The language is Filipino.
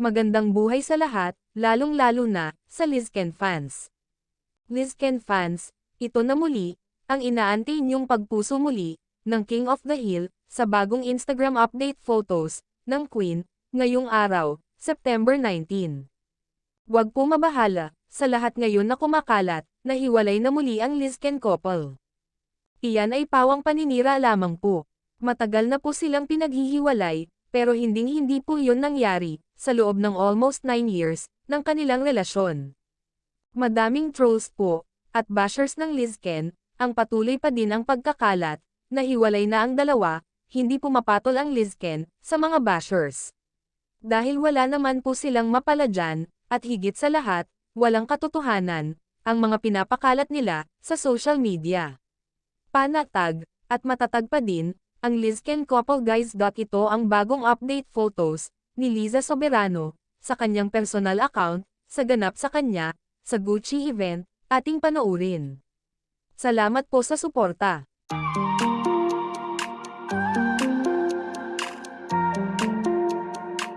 Magandang buhay sa lahat, lalong-lalo na sa Lizken fans. Lizken fans, ito na muli, ang inaantay niyong pagpuso muli, ng King of the Hill, sa bagong Instagram update photos, ng Queen, ngayong araw, September 19. Huwag po mabahala, sa lahat ngayon na kumakalat, na hiwalay na muli ang Lizken couple. Iyan ay pawang paninira lamang po. Matagal na po silang pinaghihiwalay, pero hindi po yun nangyari, sa loob ng almost 9 years, ng kanilang relasyon. Madaming trolls po, at bashers ng Lizken, ang patuloy pa din ang pagkakalat, na hiwalay na ang dalawa, hindi pumapatol ang Lizken, sa mga bashers. Dahil wala naman po silang mapala dyan, at higit sa lahat, walang katotohanan, ang mga pinapakalat nila, sa social media. Panatag, at matatag pa din, ang Lizken couple guys. Ito ang bagong update photos, ni Liza Soberano, sa kanyang personal account, sa ganap sa kanya, sa Gucci event, ating panoorin. Salamat po sa suporta.